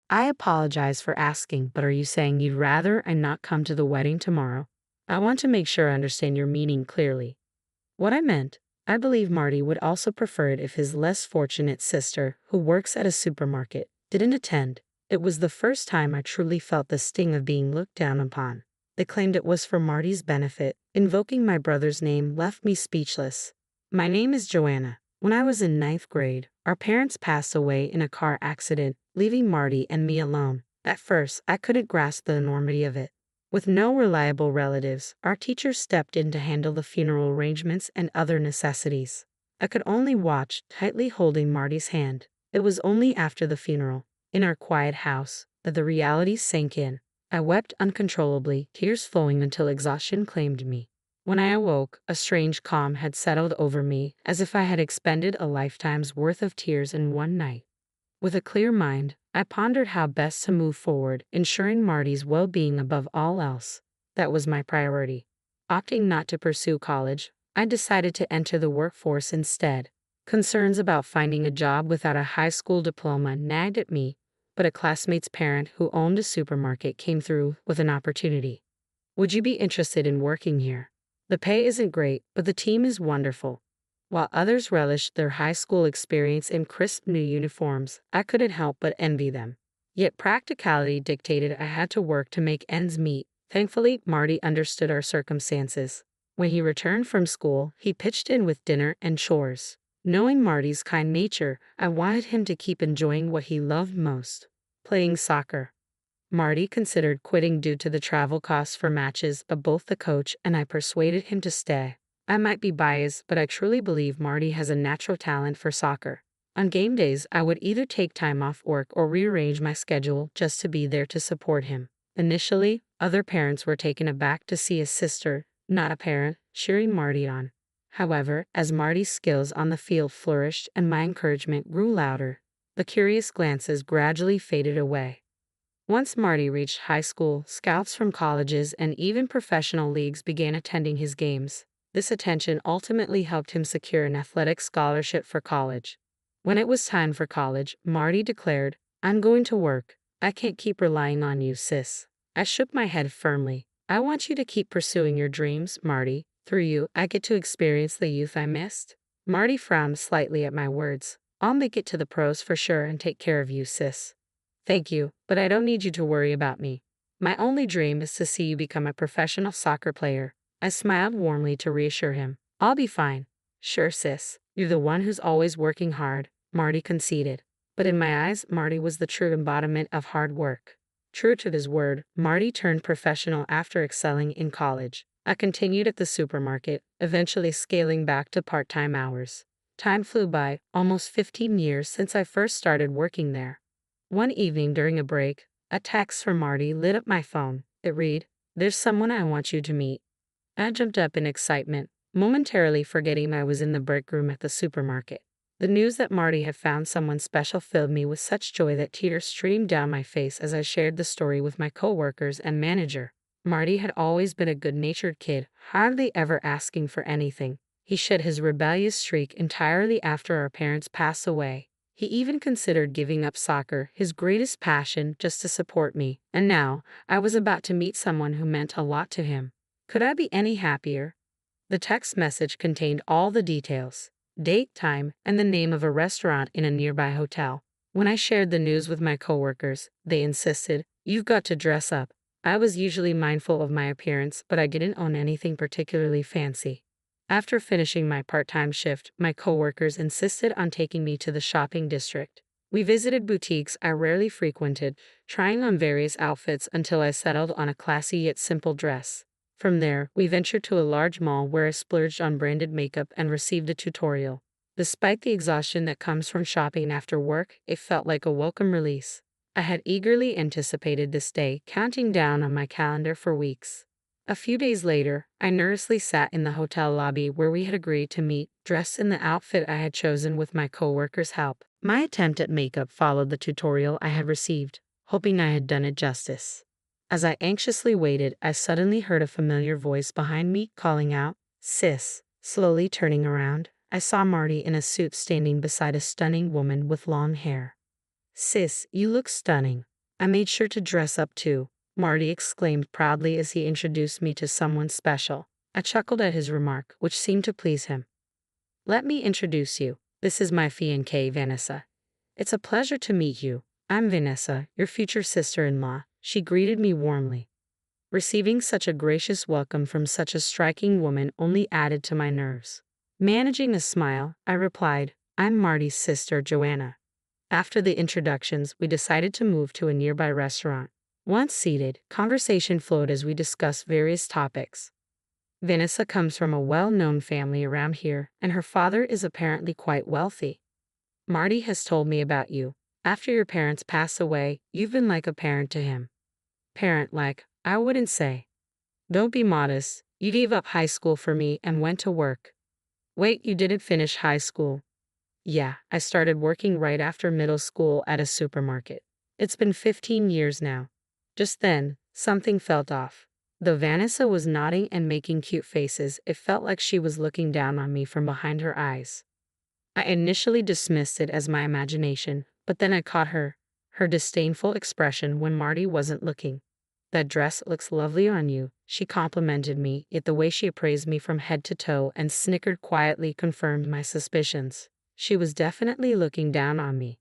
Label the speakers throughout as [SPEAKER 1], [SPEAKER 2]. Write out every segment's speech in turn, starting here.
[SPEAKER 1] I apologize for asking, but are you saying you'd rather I not come to the wedding tomorrow? I want to make sure I understand your meaning clearly. What I meant, I believe Marty would also prefer it if his less fortunate sister, who works at a supermarket, didn't attend. It was the first time I truly felt the sting of being looked down upon. They claimed it was for Marty's benefit. Invoking my brother's name left me speechless. My name is Joanna. When I was in ninth grade, our parents passed away in a car accident, leaving Marty and me alone. At first, I couldn't grasp the enormity of it. With no reliable relatives, our teachers stepped in to handle the funeral arrangements and other necessities. I could only watch, tightly holding Marty's hand. It was only after the funeral, in our quiet house, that the reality sank in. I wept uncontrollably, tears flowing until exhaustion claimed me. When I awoke, a strange calm had settled over me, as if I had expended a lifetime's worth of tears in one night. With a clear mind, I pondered how best to move forward, ensuring Marty's well-being above all else. That was my priority. Opting not to pursue college, I decided to enter the workforce instead. Concerns about finding a job without a high school diploma nagged at me, but a classmate's parent who owned a supermarket came through with an opportunity. Would you be interested in working here? The pay isn't great, but the team is wonderful. While others relished their high school experience in crisp new uniforms, I couldn't help but envy them. Yet practicality dictated I had to work to make ends meet. Thankfully, Marty understood our circumstances. When he returned from school, he pitched in with dinner and chores. Knowing Marty's kind nature, I wanted him to keep enjoying what he loved most, playing soccer. Marty considered quitting due to the travel costs for matches, but both the coach and I persuaded him to stay. I might be biased, but I truly believe Marty has a natural talent for soccer. On game days, I would either take time off work or rearrange my schedule just to be there to support him. Initially, other parents were taken aback to see a sister, not a parent, cheering Marty on. However, as Marty's skills on the field flourished and my encouragement grew louder, the curious glances gradually faded away. Once Marty reached high school, scouts from colleges and even professional leagues began attending his games. This attention ultimately helped him secure an athletic scholarship for college. When it was time for college, Marty declared, "I'm going to work. I can't keep relying on you, sis." I shook my head firmly. "I want you to keep pursuing your dreams, Marty. Through you, I get to experience the youth I missed." Marty frowned slightly at my words. "I'll make it to the pros for sure and take care of you, sis." "Thank you, but I don't need you to worry about me. My only dream is to see you become a professional soccer player." I smiled warmly to reassure him. "I'll be fine." "Sure, sis. You're the one who's always working hard," Marty conceded. But in my eyes, Marty was the true embodiment of hard work. True to his word, Marty turned professional after excelling in college. I continued at the supermarket, eventually scaling back to part-time hours. Time flew by, almost 15 years since I first started working there. One evening during a break, a text from Marty lit up my phone. It read, "There's someone I want you to meet." I jumped up in excitement, momentarily forgetting I was in the break room at the supermarket. The news that Marty had found someone special filled me with such joy that tears streamed down my face as I shared the story with my coworkers and manager. Marty had always been a good-natured kid, hardly ever asking for anything. He shed his rebellious streak entirely after our parents passed away. He even considered giving up soccer, his greatest passion, just to support me. And now, I was about to meet someone who meant a lot to him. Could I be any happier? The text message contained all the details: date, time, and the name of a restaurant in a nearby hotel. When I shared the news with my coworkers, they insisted, "You've got to dress up." I was usually mindful of my appearance, but I didn't own anything particularly fancy. After finishing my part-time shift, my coworkers insisted on taking me to the shopping district. We visited boutiques I rarely frequented, trying on various outfits until I settled on a classy yet simple dress. From there, we ventured to a large mall where I splurged on branded makeup and received a tutorial. Despite the exhaustion that comes from shopping after work, it felt like a welcome release. I had eagerly anticipated this day, counting down on my calendar for weeks. A few days later, I nervously sat in the hotel lobby where we had agreed to meet, dressed in the outfit I had chosen with my coworkers' help. My attempt at makeup followed the tutorial I had received, hoping I had done it justice. As I anxiously waited, I suddenly heard a familiar voice behind me calling out, "Sis." Slowly turning around, I saw Marty in a suit standing beside a stunning woman with long hair. "Sis, you look stunning." I made sure to dress up too, Marty exclaimed proudly as he introduced me to someone special. I chuckled at his remark, which seemed to please him. Let me introduce you. This is my fiancée, Vanessa. It's a pleasure to meet you. I'm Vanessa, your future sister-in-law. She greeted me warmly. Receiving such a gracious welcome from such a striking woman only added to my nerves. Managing a smile, I replied, I'm Marty's sister, Joanna. After the introductions, we decided to move to a nearby restaurant. Once seated, conversation flowed as we discussed various topics. Vanessa comes from a well-known family around here, and her father is apparently quite wealthy. Marty has told me about you. After your parents passed away, you've been like a parent to him. Parent-like, I wouldn't say. Don't be modest. You gave up high school for me and went to work. Wait, you didn't finish high school? Yeah, I started working right after middle school at a supermarket. It's been 15 years now. Just then, something felt off. Though Vanessa was nodding and making cute faces, it felt like she was looking down on me from behind her eyes. I initially dismissed it as my imagination, but then I caught her disdainful expression when Marty wasn't looking. That dress looks lovely on you, she complimented me, yet the way she appraised me from head to toe and snickered quietly confirmed my suspicions. She was definitely looking down on me.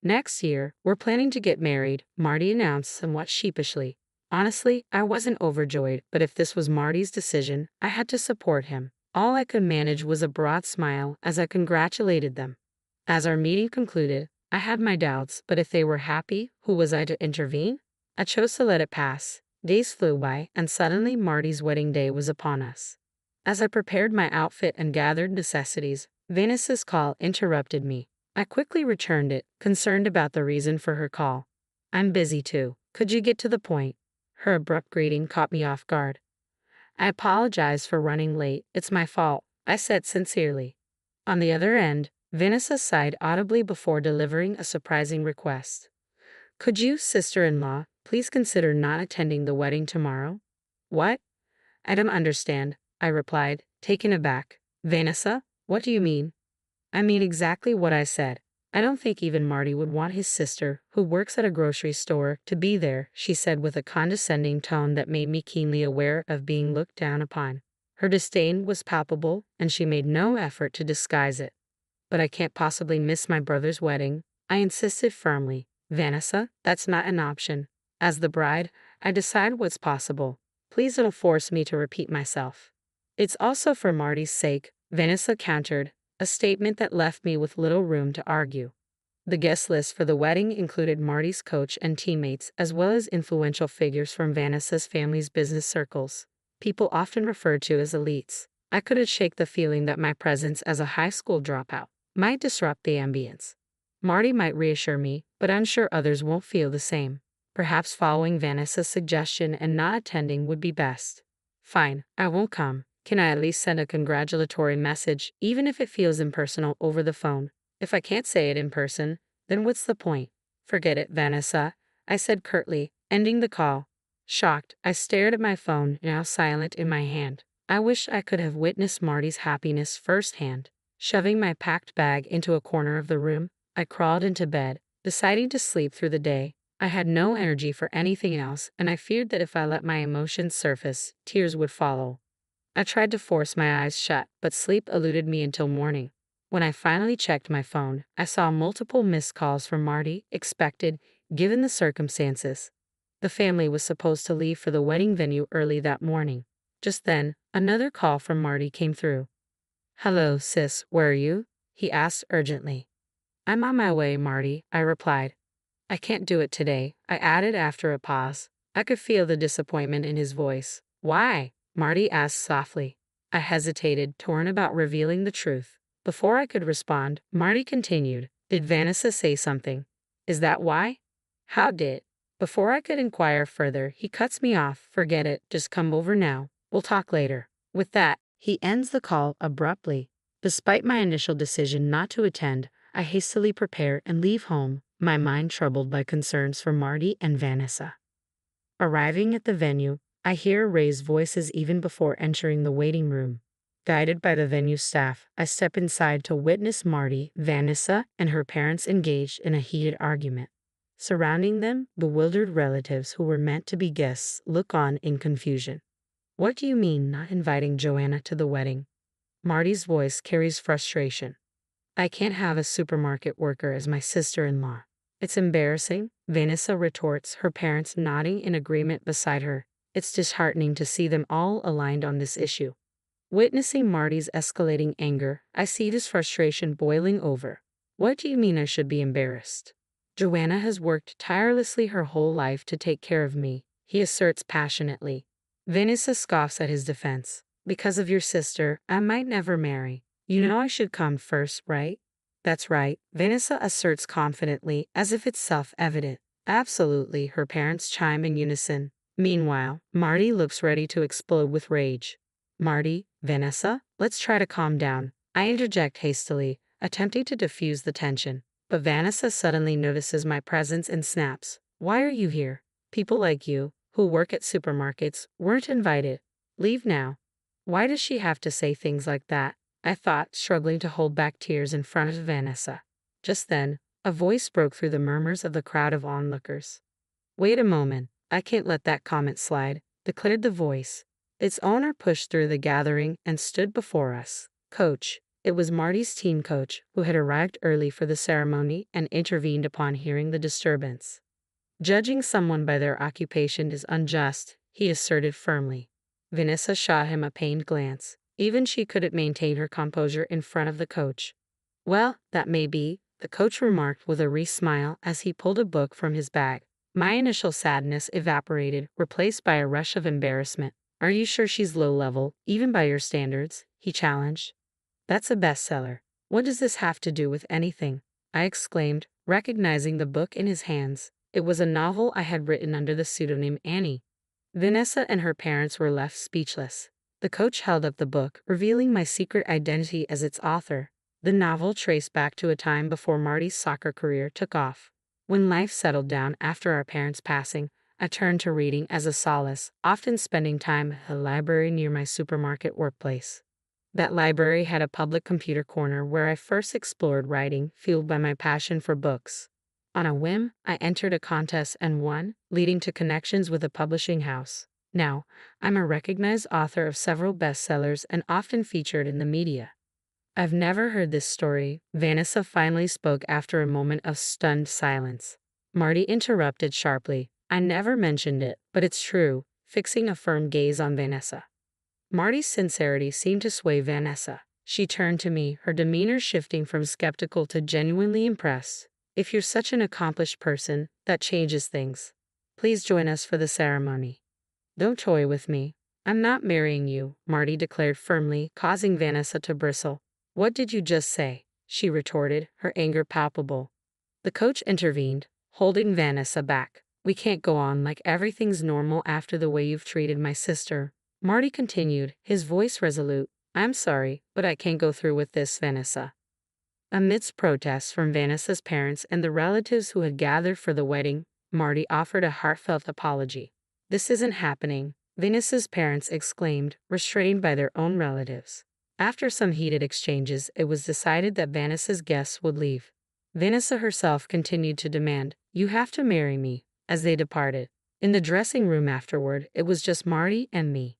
[SPEAKER 1] Next year, we're planning to get married, Marty announced somewhat sheepishly. Honestly, I wasn't overjoyed, but if this was Marty's decision, I had to support him. All I could manage was a broad smile as I congratulated them. As our meeting concluded, I had my doubts, but if they were happy, who was I to intervene? I chose to let it pass. Days flew by, and suddenly Marty's wedding day was upon us. As I prepared my outfit and gathered necessities, Vanessa's call interrupted me. I quickly returned it, concerned about the reason for her call. I'm busy too. Could you get to the point? Her abrupt greeting caught me off guard. I apologize for running late. It's my fault, I said sincerely. On the other end, Vanessa sighed audibly before delivering a surprising request. Could you, sister-in-law, please consider not attending the wedding tomorrow? What? I don't understand, I replied, taken aback. Vanessa, what do you mean? I mean exactly what I said. I don't think even Marty would want his sister, who works at a grocery store, to be there, she said with a condescending tone that made me keenly aware of being looked down upon. Her disdain was palpable, and she made no effort to disguise it. But I can't possibly miss my brother's wedding, I insisted firmly. Vanessa, that's not an option. As the bride, I decide what's possible. Please don't force me to repeat myself. It's also for Marty's sake, Vanessa countered, a statement that left me with little room to argue. The guest list for the wedding included Marty's coach and teammates, as well as influential figures from Vanessa's family's business circles, people often referred to as elites. I couldn't shake the feeling that my presence as a high school dropout might disrupt the ambience. Marty might reassure me, but I'm sure others won't feel the same. Perhaps following Vanessa's suggestion and not attending would be best. Fine, I won't come. Can I at least send a congratulatory message, even if it feels impersonal, over the phone? If I can't say it in person, then what's the point? Forget it, Vanessa, I said curtly, ending the call. Shocked, I stared at my phone, now silent in my hand. I wish I could have witnessed Marty's happiness firsthand. Shoving my packed bag into a corner of the room, I crawled into bed, deciding to sleep through the day. I had no energy for anything else, and I feared that if I let my emotions surface, tears would follow. I tried to force my eyes shut, but sleep eluded me until morning. When I finally checked my phone, I saw multiple missed calls from Marty, expected, given the circumstances. The family was supposed to leave for the wedding venue early that morning. Just then, another call from Marty came through. Hello, sis, where are you? He asked urgently. I'm on my way, Marty, I replied. I can't do it today, I added after a pause. I could feel the disappointment in his voice. Why? Marty asked softly. I hesitated, torn about revealing the truth. Before I could respond, Marty continued. Did Vanessa say something? Is that why? How did? Before I could inquire further, he cuts me off. Forget it, just come over now. We'll talk later. With that, he ends the call abruptly. Despite my initial decision not to attend, I hastily prepare and leave home, my mind troubled by concerns for Marty and Vanessa. Arriving at the venue, I hear raised voices even before entering the waiting room. Guided by the venue staff, I step inside to witness Marty, Vanessa, and her parents engaged in a heated argument. Surrounding them, bewildered relatives who were meant to be guests look on in confusion. What do you mean not inviting Joanna to the wedding? Marty's voice carries frustration. I can't have a supermarket worker as my sister-in-law. It's embarrassing, Vanessa retorts, her parents nodding in agreement beside her. It's disheartening to see them all aligned on this issue. Witnessing Marty's escalating anger, I see his frustration boiling over. What do you mean I should be embarrassed? Joanna has worked tirelessly her whole life to take care of me, he asserts passionately. Vanessa scoffs at his defense. Because of your sister, I might never marry. You know I should come first, right? That's right, Vanessa asserts confidently, as if it's self-evident. Absolutely, her parents chime in unison. Meanwhile, Marty looks ready to explode with rage. Marty, Vanessa, let's try to calm down. I interject hastily, attempting to diffuse the tension. But Vanessa suddenly notices my presence and snaps. Why are you here? People like you, who work at supermarkets, weren't invited. Leave now. Why does she have to say things like that? I thought, struggling to hold back tears in front of Vanessa. Just then, a voice broke through the murmurs of the crowd of onlookers. Wait a moment, I can't let that comment slide, declared the voice. Its owner pushed through the gathering and stood before us. Coach. It was Marty's team coach, who had arrived early for the ceremony and intervened upon hearing the disturbance. Judging someone by their occupation is unjust, he asserted firmly. Vanessa shot him a pained glance. Even she couldn't maintain her composure in front of the coach. Well, that may be, the coach remarked with a wry smile as he pulled a book from his bag. My initial sadness evaporated, replaced by a rush of embarrassment. Are you sure she's low level, even by your standards? He challenged. That's a bestseller. What does this have to do with anything? I exclaimed, recognizing the book in his hands. It was a novel I had written under the pseudonym Annie. Vanessa and her parents were left speechless. The coach held up the book, revealing my secret identity as its author. The novel traced back to a time before Marty's soccer career took off. When life settled down after our parents' passing, I turned to reading as a solace, often spending time at a library near my supermarket workplace. That library had a public computer corner where I first explored writing, fueled by my passion for books. On a whim, I entered a contest and won, leading to connections with a publishing house. Now, I'm a recognized author of several bestsellers and often featured in the media. I've never heard this story, Vanessa finally spoke after a moment of stunned silence. Marty interrupted sharply. I never mentioned it, but it's true, fixing a firm gaze on Vanessa. Marty's sincerity seemed to sway Vanessa. She turned to me, her demeanor shifting from skeptical to genuinely impressed. If you're such an accomplished person, that changes things. Please join us for the ceremony. Don't toy with me. I'm not marrying you, Marty declared firmly, causing Vanessa to bristle. What did you just say? She retorted, her anger palpable. The coach intervened, holding Vanessa back. We can't go on like everything's normal after the way you've treated my sister. Marty continued, his voice resolute. I'm sorry, but I can't go through with this, Vanessa. Amidst protests from Vanessa's parents and the relatives who had gathered for the wedding, Marty offered a heartfelt apology. This isn't happening, Vanessa's parents exclaimed, restrained by their own relatives. After some heated exchanges, it was decided that Vanessa's guests would leave. Vanessa herself continued to demand, you have to marry me, as they departed. In the dressing room afterward, it was just Marty and me.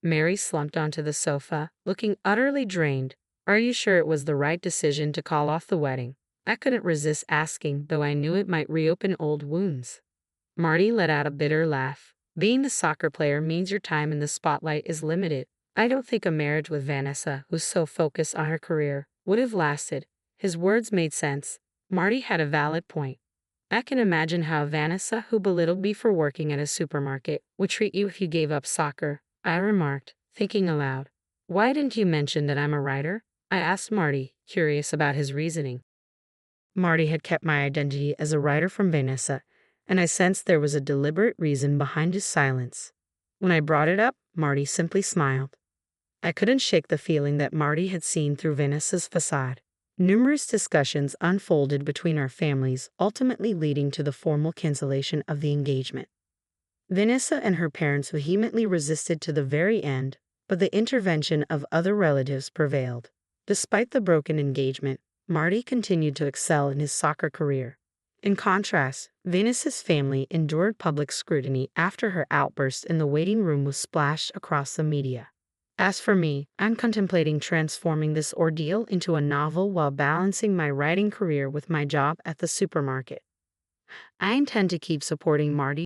[SPEAKER 1] Mary slumped onto the sofa, looking utterly drained. Are you sure it was the right decision to call off the wedding? I couldn't resist asking, though I knew it might reopen old wounds. Marty let out a bitter laugh. Being the soccer player means your time in the spotlight is limited. I don't think a marriage with Vanessa, who's so focused on her career, would have lasted. His words made sense. Marty had a valid point. I can imagine how Vanessa, who belittled me for working at a supermarket, would treat you if you gave up soccer, I remarked, thinking aloud. Why didn't you mention that I'm a writer? I asked Marty, curious about his reasoning. Marty had kept my identity as a writer from Vanessa, and I sensed there was a deliberate reason behind his silence. When I brought it up, Marty simply smiled. I couldn't shake the feeling that Marty had seen through Vanessa's facade. Numerous discussions unfolded between our families, ultimately leading to the formal cancellation of the engagement. Vanessa and her parents vehemently resisted to the very end, but the intervention of other relatives prevailed. Despite the broken engagement, Marty continued to excel in his soccer career. In contrast, Venus's family endured public scrutiny after her outburst in the waiting room was splashed across the media. As for me, I'm contemplating transforming this ordeal into a novel while balancing my writing career with my job at the supermarket. I intend to keep supporting Marty